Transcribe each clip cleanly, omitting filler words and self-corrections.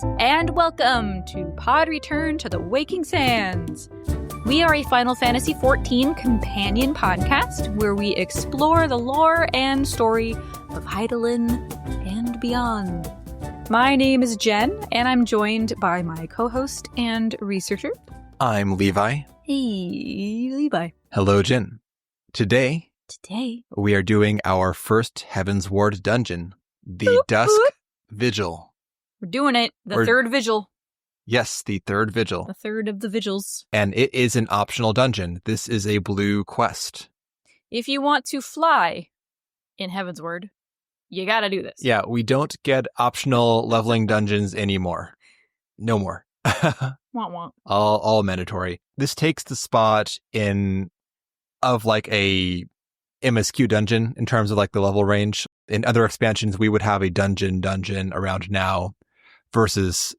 and welcome to Pod Return to the Waking Sands. We are a Final Fantasy XIV companion podcast where we explore the lore and story of Hydaelyn and beyond. My name is Jen, and I'm joined by my co-host and researcher. I'm Levi. Hey, Levi. Hello, Jen. Today, we are doing our first Heavensward dungeon, the Dusk Vigil. We're doing it. The third Vigil. Yes, the third Vigil. The third of the Vigils. And it is an optional dungeon. This is a blue quest. If you want to fly in Heavensward, you gotta do this. Yeah, we don't get optional leveling dungeons anymore. No more. Wah-wah. All mandatory. This takes the spot of like a MSQ dungeon in terms of like the level range. In other expansions, we would have a dungeon around now versus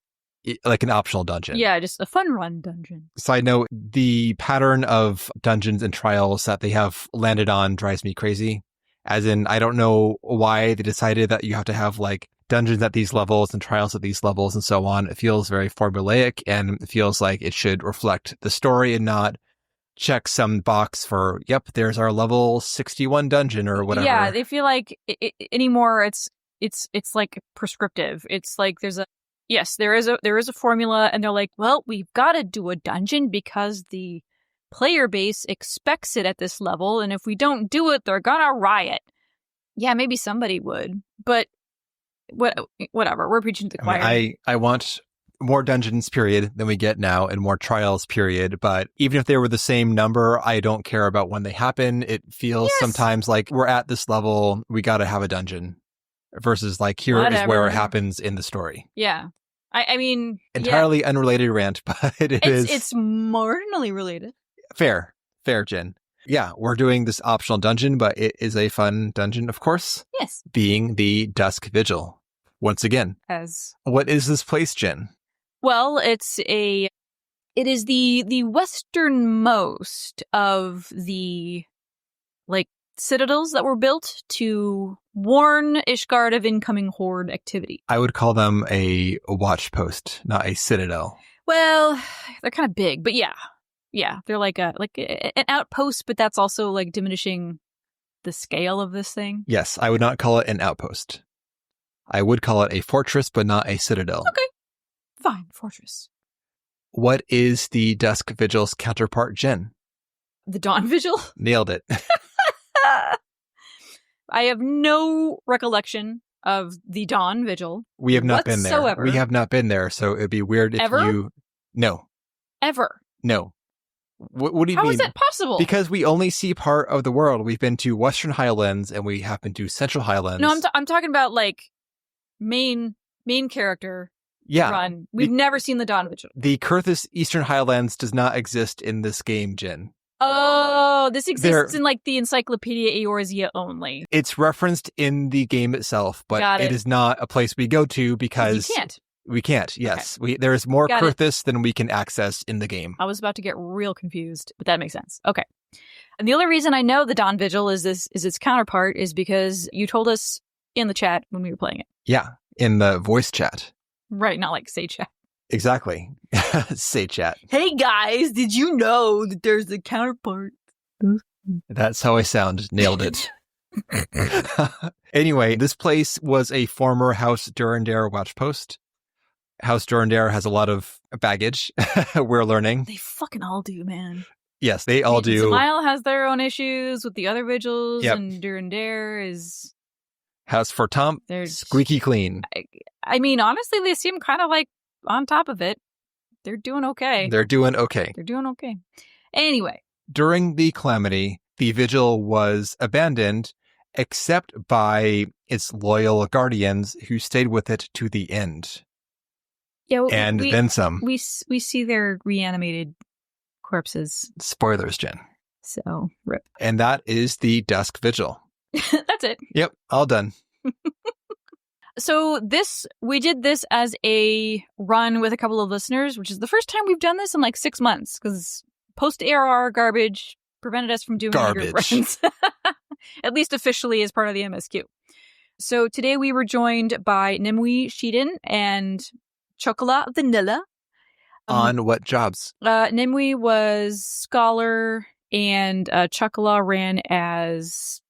like an optional dungeon. Yeah, just a fun run dungeon. Side note, the pattern of dungeons and trials that they have landed on drives me crazy. As in, I don't know why they decided that you have to have like dungeons at these levels and trials at these levels and so on. It feels very formulaic, and it feels like it should reflect the story and not check some box for, yep, there's our level 61 dungeon or whatever. Yeah, they feel like anymore it's like prescriptive. It's like there is a formula, and they're like, well, we've got to do a dungeon because the player base expects it at this level, and if we don't do it, they're gonna riot. Yeah, maybe somebody would, but whatever. We're preaching to the choir. I want more dungeons, period, than we get now, and more trials, period. But even if they were the same number, I don't care about when they happen. It feels sometimes like we're at this level, we got to have a dungeon, versus like here is where it happens in the story. Yeah. I mean, entirely unrelated rant, but it's marginally related. Fair, Jen. Yeah, we're doing this optional dungeon, but it is a fun dungeon, of course. Yes. Being the Dusk Vigil. Once again. What is this place, Jen? Well, it is the westernmost of the like citadels that were built to warn Ishgard of incoming horde activity. I would call them a watch post, not a citadel. Well, they're kind of big, but yeah, they're like an outpost, but that's also like diminishing the scale of this thing. Yes, I would not call it an outpost. I would call it a fortress, but not a citadel. Okay, fine, fortress. What is the Dusk Vigil's counterpart, Jen? The Dawn Vigil? Nailed it. I have no recollection of the Dawn Vigil. We have not been there. We have not been there, so it'd be weird if you... No. Ever? No. What do you mean? How is that possible? Because we only see part of the world. We've been to Western Highlands, and we have been to Central Highlands. No, I'm talking about, like, main character run. We've never seen the Dawn Vigil. The Kurthus Eastern Highlands does not exist in this game, Jen. Oh, this exists in like the Encyclopedia Eorzea only. It's referenced in the game itself, but it is not a place we go to because we can't. Yes, okay. There is more Kurthus than we can access in the game. I was about to get real confused, but that makes sense. Okay. And the only reason I know the Dawn Vigil is its counterpart is because you told us in the chat when we were playing it. Yeah, in the voice chat. Right, not like say chat. Exactly. Say chat. Hey guys, did you know that there's a counterpart? That's how I sound. Nailed it. Anyway, this place was a former House Durandare watchpost. House Durandare has a lot of baggage, we're learning. They fucking all do, man. Yes, they all do. Smile has their own issues with the other vigils, and Durandare is... House Fortamp, squeaky clean. I mean, honestly, they seem kind of like on top of it. They're doing okay. Anyway. During the calamity, the Vigil was abandoned, except by its loyal guardians who stayed with it to the end. Yeah, and then some. We see their reanimated corpses. Spoilers, Jen. So, rip. And that is the Dusk Vigil. That's it. Yep, all done. So we did this as a run with a couple of listeners, which is the first time we've done this in like 6 months, because post-ARR garbage prevented us from doing group runs. At least officially as part of the MSQ. So today we were joined by Nimue Shiden and Chocolat Vanilla. On what jobs? Nimue was scholar, and Chocolat ran as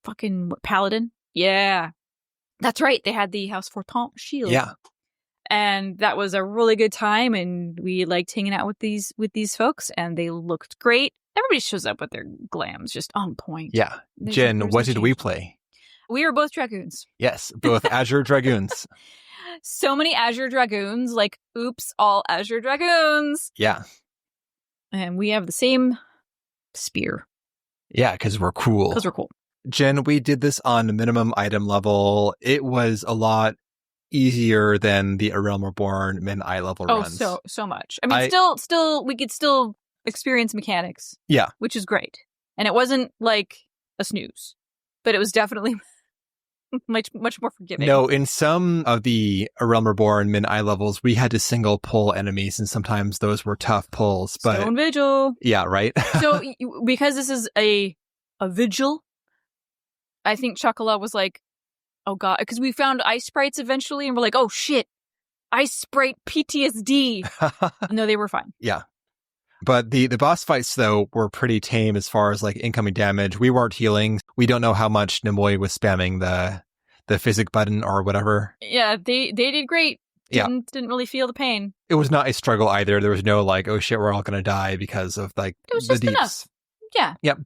fucking paladin. Yeah. That's right. They had the House Fortant shield. Yeah. And that was a really good time, and we liked hanging out with these folks, and they looked great. Everybody shows up with their glams just on point. Yeah. Jen, what did we play? We were both dragoons. Yes, both Azure Dragoons. So many Azure Dragoons, like, oops, all Azure Dragoons. Yeah. And we have the same spear. Yeah, because we're cool. Because we're cool. Jen, we did this on minimum item level. It was a lot easier than the A Realm Reborn min eye level runs. Oh, so much. I mean, still, we could still experience mechanics. Yeah. Which is great. And it wasn't like a snooze, but it was definitely much more forgiving. No, in some of the A Realm Reborn min eye levels, we had to single pull enemies, and sometimes those were tough pulls. But Stone Vigil. Yeah, right? So because this is a Vigil, I think Chocolat was like, oh god, because we found ice sprites eventually, and we're like, oh shit, ice sprite PTSD. No, they were fine. Yeah. But the boss fights, though, were pretty tame as far as like incoming damage. We weren't healing. We don't know how much Nimue was spamming the physic button or whatever. Yeah, they did great. Didn't really feel the pain. It was not a struggle either. There was no like, oh shit, we're all gonna die because of like it was the just deeps. Enough. Yeah. Yep.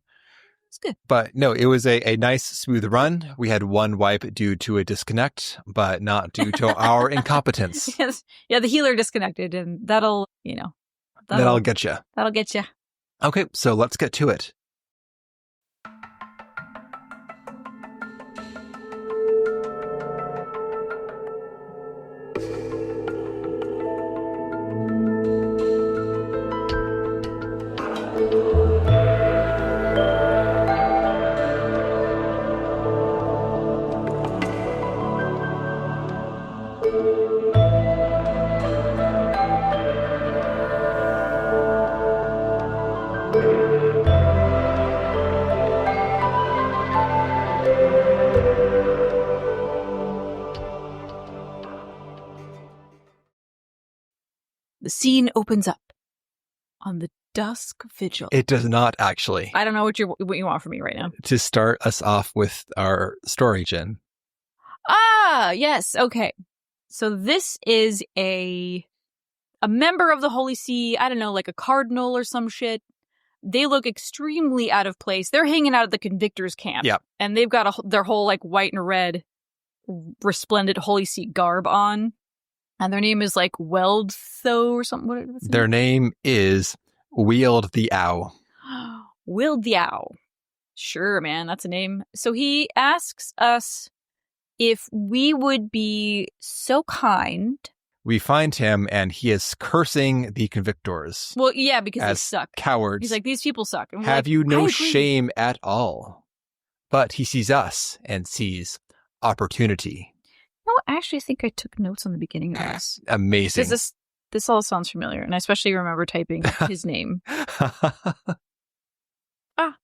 It's good. But no, it was a nice, smooth run. We had one wipe due to a disconnect, but not due to our incompetence. Yes. Yeah, the healer disconnected, and that'll get you. That'll get you. Okay, so let's get to it. The scene opens up on the Dusk Vigil. It does not actually. I don't know what you want from me right now. To start us off with our story, Jen. Ah, yes. Okay. So this is a member of the Holy See. I don't know, like a cardinal or some shit. They look extremely out of place. They're hanging out at the Convictor's camp. Yep. And they've got their whole like white and red resplendent Holy See garb on. And their name is like Weldtho or something. What's their name is Wield the Owl. Wield the Owl. Sure, man. That's a name. So he asks us if we would be so kind. We find him, and he is cursing the Convictors. Well, yeah, because they suck. Cowards. He's like, these people suck. And have you no shame at all? But he sees us and sees opportunity. No, I actually think I took notes on the beginning of this. Amazing. Because this all sounds familiar, and I especially remember typing his name.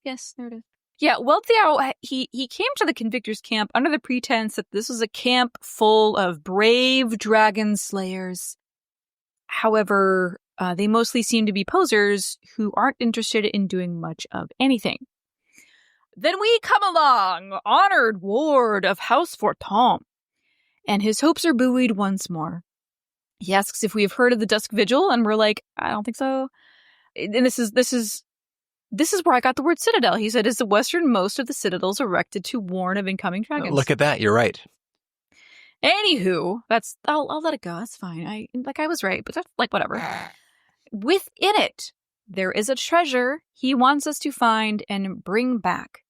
Yes, there it is. Yeah, Weldtho, he came to the Convictor's camp under the pretense that this was a camp full of brave dragon slayers. However, they mostly seem to be posers who aren't interested in doing much of anything. Then we come along, honored ward of House Fortant, and his hopes are buoyed once more. He asks if we have heard of the Dusk Vigil, and we're like, I don't think so. And this is where I got the word citadel. He said, is the westernmost of the citadels erected to warn of incoming dragons. Look at that. You're right. Anywho, I'll let it go. That's fine. I was right, but that's like whatever. Within it, there is a treasure he wants us to find and bring back.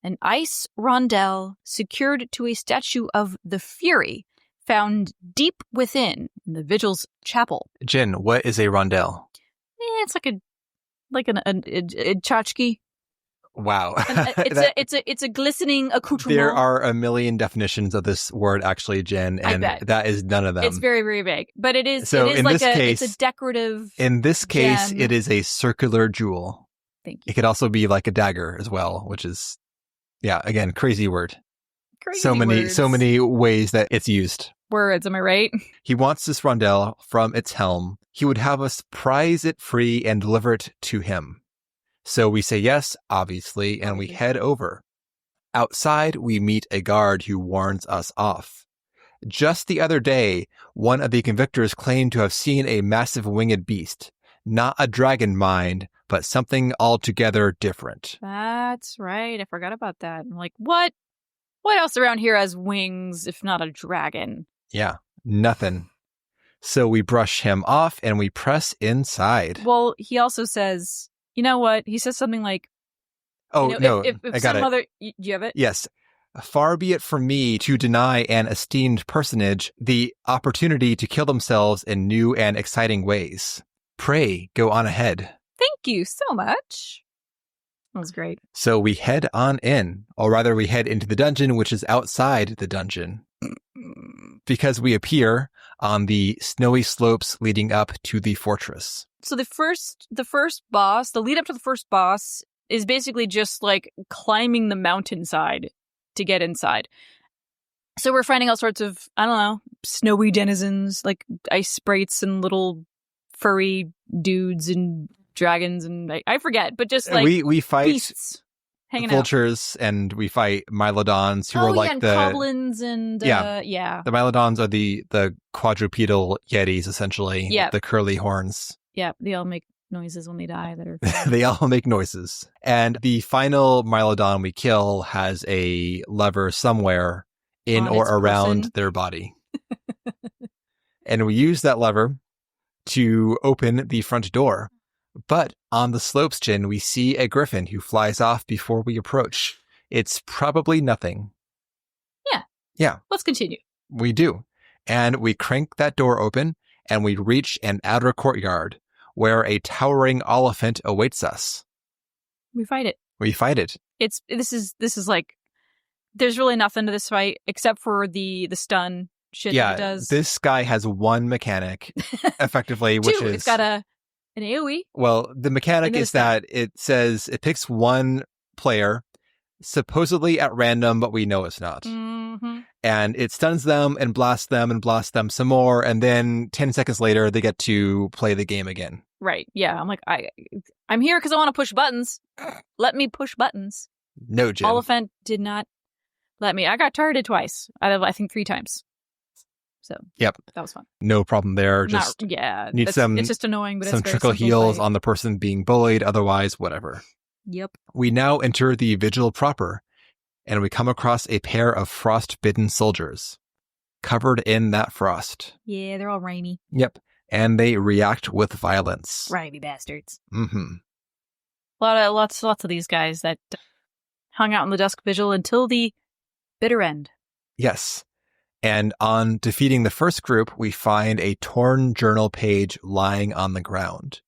An ice rondel secured to a statue of the Fury found deep within the Vigil's chapel. Jen, what is a rondel? It's like a tchotchke. Wow. It's a glistening accoutrement. There are a million definitions of this word, actually, Jen, and that is none of them. It's very, very vague, but it is. So it is in like this case, it's a decorative. In this case, gem. it is a circular jewel. Thank you. It could also be like a dagger as well, which is, yeah, again, crazy word. Crazy so many words. ways that it's used. words, am I right? He wants this Rondel from its helm. He would have us prize it free and deliver it to him. So we say yes, obviously, and we head over. Outside, we meet a guard who warns us off. Just the other day, one of the convictors claimed to have seen a massive winged beast. Not a dragon, mind, but something altogether different. That's right. I forgot about that. I'm like, what? What else around here has wings, if not a dragon? Yeah, nothing. So we brush him off and we press inside. Well, he also says, you know what? He says something like, oh, you know, no, if I got some it. other, do you have it? Yes. Far be it from me to deny an esteemed personage the opportunity to kill themselves in new and exciting ways. Pray, go on ahead. Thank you so much. That was great. So we head on in, or rather we head into the dungeon, which is outside the dungeon. Because we appear on the snowy slopes leading up to the fortress. So the first boss, the lead up to the first boss is basically just like climbing the mountainside to get inside. So we're finding all sorts of, I don't know, snowy denizens, like ice sprites and little furry dudes and dragons and I forget, but just like we fight beasts hanging vultures out. And we fight Mylodons who are like and the goblins and the Mylodons are the quadrupedal yetis essentially. Yeah. The curly horns. Yeah, they all make noises when they die that are They all make noises. And the final Mylodon we kill has a lever somewhere in or around their body. And we use that lever to open the front door. But on the slopes, Jin, we see a griffin who flies off before we approach. It's probably nothing. Yeah. Let's continue. We do. And we crank that door open and we reach an outer courtyard where a towering elephant awaits us. We fight it. This is like, there's really nothing to this fight except for the stun shit that it does. This guy has one mechanic, effectively, which is... It's got an AoE. Well, the mechanic is that it says it picks one player, supposedly at random, but we know it's not. Mm-hmm. And it stuns them and blasts them some more, and then 10 seconds later, they get to play the game again. Right, yeah. I'm like, I'm here because I want to push buttons. Let me push buttons. No, Jim. Elephant did not let me. I got targeted twice. I think 3 times. So, yep, that was fun. No problem there. Just it's just annoying, but some it's trickle heals on the person being bullied. Otherwise, whatever. Yep. We now enter the Vigil proper, and we come across a pair of frost-bitten soldiers, covered in that frost. Yeah, they're all rainy. Yep, and they react with violence. Rainy bastards. Mm-hmm. Lots of these guys that hung out in the Dusk Vigil until the bitter end. Yes. And on defeating the first group, we find a torn journal page lying on the ground.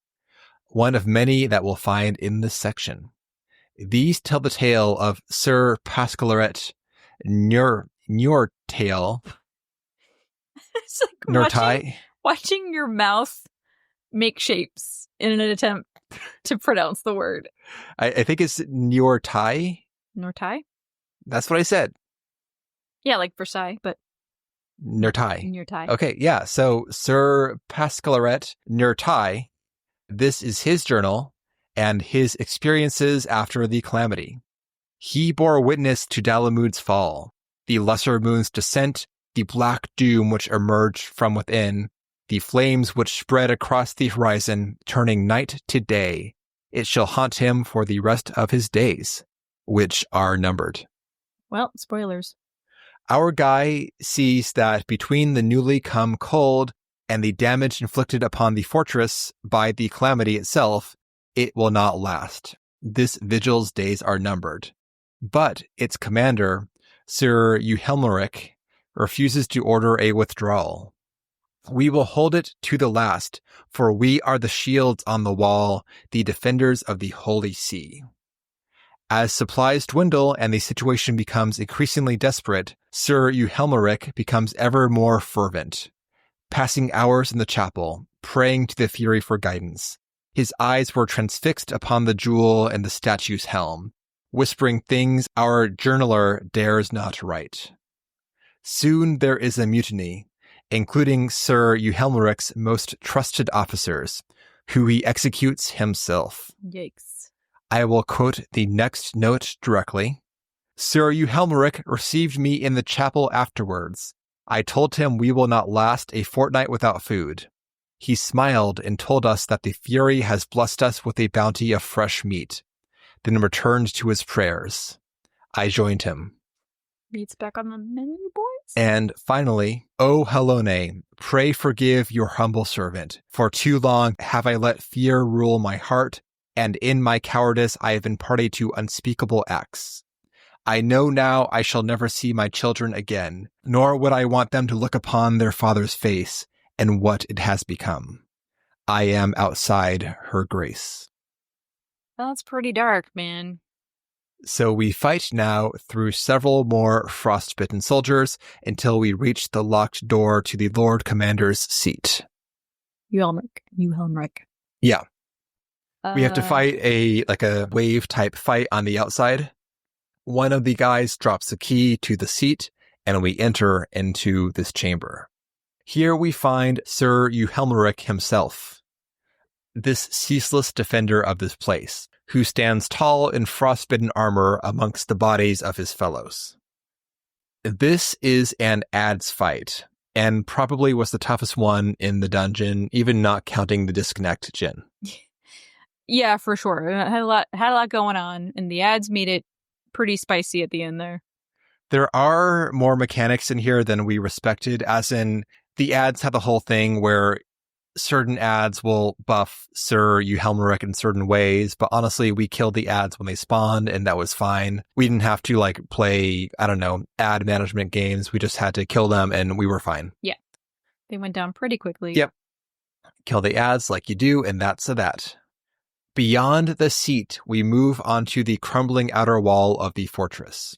One of many that we'll find in this section. These tell the tale of Sir Pascalaret Nurtail. It's like watching your mouth make shapes in an attempt to pronounce the word. I think it's Nurtai. Nurtai? That's what I said. Yeah, like Versailles, but... Nurtai. Okay, yeah. So Sir Pascalaret Nurtai, this is his journal and his experiences after the calamity. He bore witness to Dalamud's fall, the lesser moon's descent, the black doom which emerged from within, the flames which spread across the horizon, turning night to day. It shall haunt him for the rest of his days, which are numbered. Well, spoilers. Our guy sees that between the newly come cold and the damage inflicted upon the fortress by the calamity itself, it will not last. This vigil's days are numbered. But its commander, Sir Euhelmeric, refuses to order a withdrawal. We will hold it to the last, for we are the shields on the wall, the defenders of the Holy See. As supplies dwindle and the situation becomes increasingly desperate, Sir Euhelmeric becomes ever more fervent, passing hours in the chapel, praying to the Fury for guidance. His eyes were transfixed upon the jewel and the statue's helm, whispering things our journaler dares not write. Soon there is a mutiny. including Sir Euhelmeric's most trusted officers, who he executes himself. Yikes. I will quote the next note directly. Sir Euhelmeric received me in the chapel afterwards. I told him we will not last a fortnight without food. He smiled and told us that the Fury has blessed us with a bounty of fresh meat, then returned to his prayers. I joined him. Meat's back on the menu, boys? And finally, O Helone, pray forgive your humble servant. For too long have I let fear rule my heart, and in my cowardice I have been party to unspeakable acts. I know now I shall never see my children again, nor would I want them to look upon their father's face and what it has become. I am outside her grace. Well, that's pretty dark, man. So we fight now through several more frostbitten soldiers until we reach the locked door to the Lord Commander's seat. Euhelmeric. Yeah. We have to fight a wave type fight on the outside. One of the guys drops the key to the seat, and we enter into this chamber. Here we find Sir Euhelmeric himself, this ceaseless defender of this place, who stands tall in frostbitten armor amongst the bodies of his fellows. This is an adds fight, and probably was the toughest one in the dungeon, even not counting the disconnect Jin. Yeah, for sure. It had a lot going on, and the ads made it pretty spicy at the end there. There are more mechanics in here than we respected, as in the ads have the whole thing where certain ads will buff Sir Euhelmeric in certain ways, but honestly, we killed the ads when they spawned, and that was fine. We didn't have to play, ad management games. We just had to kill them, and we were fine. Yeah. They went down pretty quickly. Yep. Kill the ads like you do, and that's that. Beyond the seat, we move onto the crumbling outer wall of the fortress.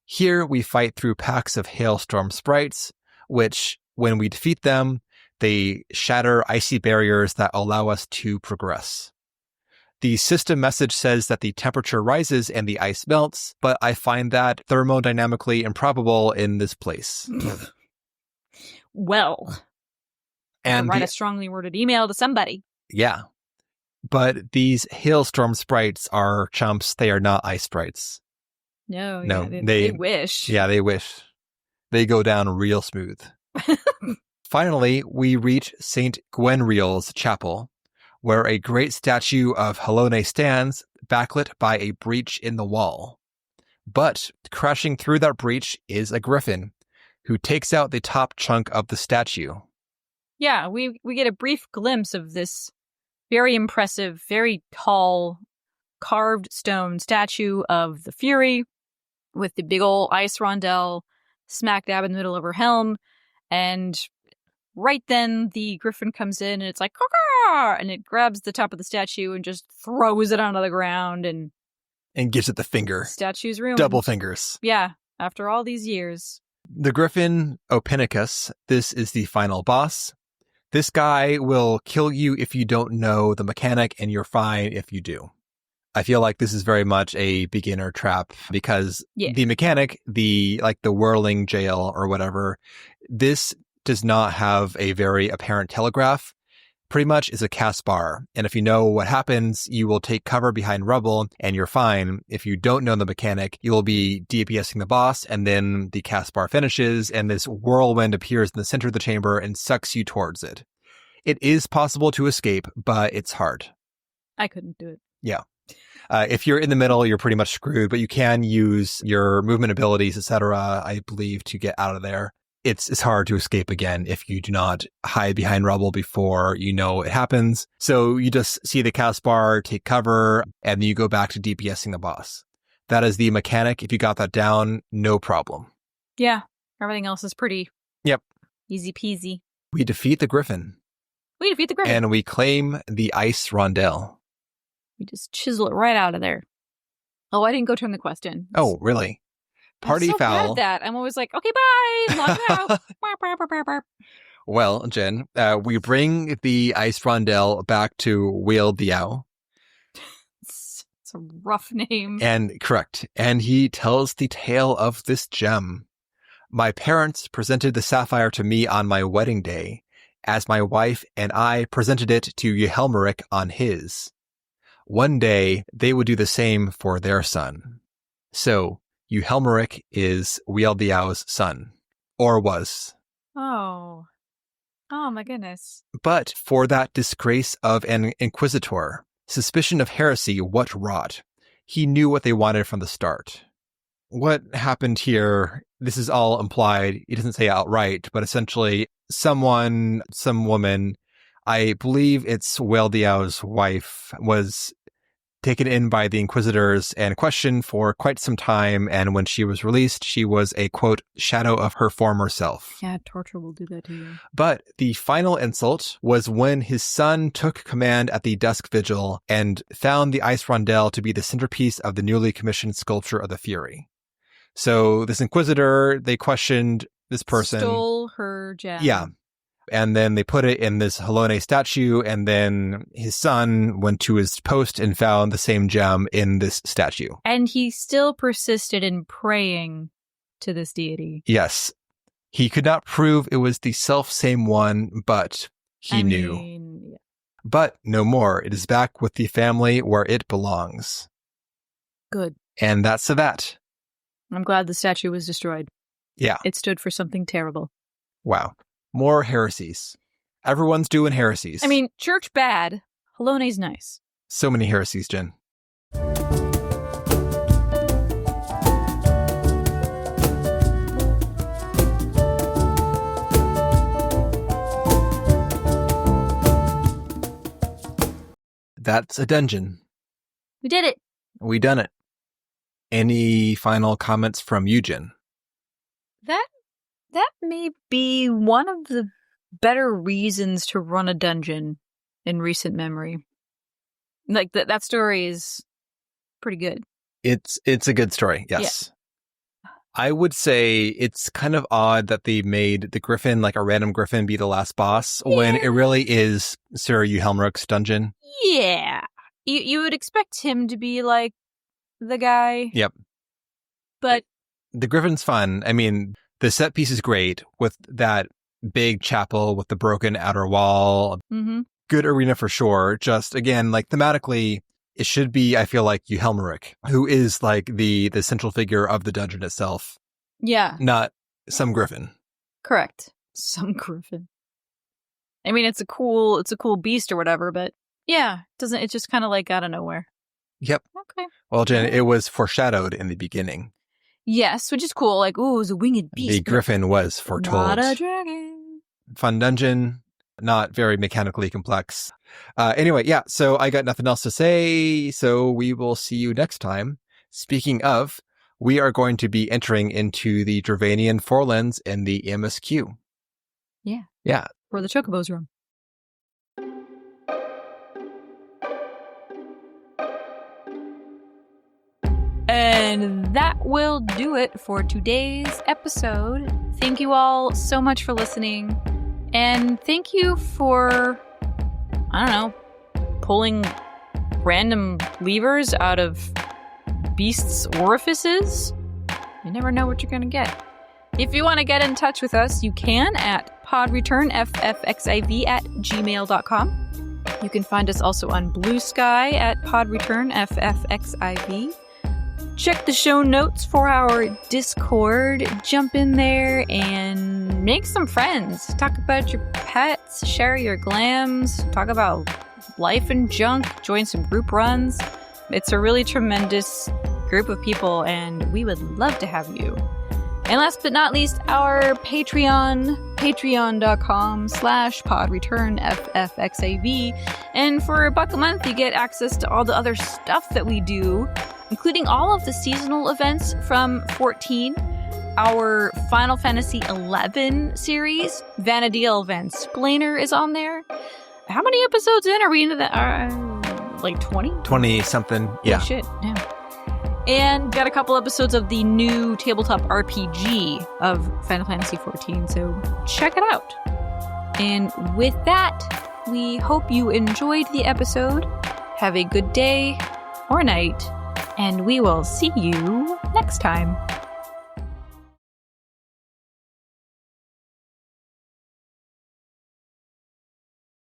Here, we fight through packs of hailstorm sprites, which, when we defeat them, they shatter icy barriers that allow us to progress. The system message says that the temperature rises and the ice melts, but I find that thermodynamically improbable in this place. Well, and write a strongly worded email to somebody. Yeah. But these hailstorm sprites are chumps. They are not ice sprites. No, yeah, they wish. Yeah, they wish. They go down real smooth. Finally, we reach St. Gwenriel's chapel, where a great statue of Helone stands, backlit by a breach in the wall. But crashing through that breach is a griffin, who takes out the top chunk of the statue. Yeah, we get a brief glimpse of this very impressive, very tall, carved stone statue of the Fury, with the big ol' ice rondel smack dab in the middle of her helm, and right then the griffin comes in and it's like, caw, and it grabs the top of the statue and just throws it onto the ground and gives it the finger. Statue's ruined. Double fingers. Yeah, after all these years. The griffin Opinicus, this is the final boss. This guy will kill you if you don't know the mechanic, and you're fine if you do. I feel like this is very much a beginner trap because the mechanic, the whirling jail or whatever, this does not have a very apparent telegraph. Pretty much is a cast bar. And if you know what happens, you will take cover behind rubble and you're fine. If you don't know the mechanic, you will be DPSing the boss, and then the cast bar finishes and this whirlwind appears in the center of the chamber and sucks you towards it. It is possible to escape, but it's hard. I couldn't do it. Yeah. If you're in the middle, you're pretty much screwed, but you can use your movement abilities, etc., I believe, to get out of there. It's hard to escape again if you do not hide behind rubble before you know it happens. So you just see the cast bar, take cover, and then you go back to DPSing the boss. That is the mechanic. If you got that down, no problem. Yeah. Everything else is pretty easy peasy. We defeat the griffin. And we claim the ice rondel. We just chisel it right out of there. Oh, I didn't go turn the quest in. Oh, really? Party I'm so foul. bad at that. I'm always like, okay, bye. Log it out. Well, Jen, we bring the ice rondel back to Wheel Diao. It's a rough name. And correct. And he tells the tale of this gem. My parents presented the sapphire to me on my wedding day, as my wife and I presented it to Yehelmeric on his. One day, they would do the same for their son. So, Yehelmeric is Weal'Diao's son. Or was. Oh. Oh, my goodness. But for that disgrace of an inquisitor, suspicion of heresy, what wrought? He knew what they wanted from the start. What happened here, this is all implied, he doesn't say outright, but essentially some woman, I believe it's Weal'Diao's wife, was taken in by the Inquisitors and questioned for quite some time, and when she was released, she was a, quote, shadow of her former self. Yeah, torture will do that to you. But the final insult was when his son took command at the Dusk Vigil and found the ice rondel to be the centerpiece of the newly commissioned sculpture of the Fury. So this Inquisitor, they questioned this person. Stole her gem. Yeah. And then they put it in this Halone statue, and then his son went to his post and found the same gem in this statue. And he still persisted in praying to this deity. Yes. He could not prove it was the self-same one, but he knew. Yeah. But no more. It is back with the family where it belongs. Good. And that's that. I'm glad the statue was destroyed. Yeah. It stood for something terrible. Wow. More heresies. Everyone's doing heresies. I mean, church bad. Halone's nice. So many heresies, Jen. That's a dungeon. We did it. We done it. Any final comments from you, Jen? That may be one of the better reasons to run a dungeon in recent memory. Like, that story is pretty good. It's a good story, yes. Yeah. I would say it's kind of odd that they made the griffin, like a random griffin, be the last boss, when it really is Sir Yehelmeric's dungeon. Yeah. You would expect him to be, like, the guy. Yep. But the griffin's fun. I mean, the set piece is great with that big chapel with the broken outer wall. Mm-hmm. Good arena for sure. Just, again, like thematically, it should be, I feel like, Yehelmeric, who is like the central figure of the dungeon itself. Yeah. Not some griffin. Correct. Some griffin. I mean, it's a cool beast or whatever, but yeah, it's just kind of like out of nowhere. Yep. Okay. Well, Jen, it was foreshadowed in the beginning. Yes, which is cool. Like, ooh, it was a winged beast. The griffin was foretold. Not a dragon. Fun dungeon, not very mechanically complex. Anyway, yeah, so I got nothing else to say, so we will see you next time. Speaking of, we are going to be entering into the Dravanian Forelands in the MSQ. Yeah. Yeah. Where the Chocobos roam. And that will do it for today's episode. Thank you all so much for listening. And thank you for, I don't know, pulling random levers out of beasts' orifices. You never know what you're going to get. If you want to get in touch with us, you can at podreturnffxiv@gmail.com. You can find us also on Blue Sky at podreturnffxiv. Check the show notes for our Discord. Jump in there and make some friends. Talk about your pets, share your glams, talk about life and junk, join some group runs. It's a really tremendous group of people, and we would love to have you. And last but not least, our Patreon, patreon.com/podreturnffxiv. And for $1 a month, you get access to all the other stuff that we do, including all of the seasonal events from 14, our Final Fantasy XI series, Vana'diel Van Splainer is on there. How many episodes in are we into that? Like 20? 20-something, yeah. Oh, shit, yeah. And got a couple episodes of the new tabletop RPG of Final Fantasy XIV, so check it out. And with that, we hope you enjoyed the episode. Have a good day or night, and we will see you next time.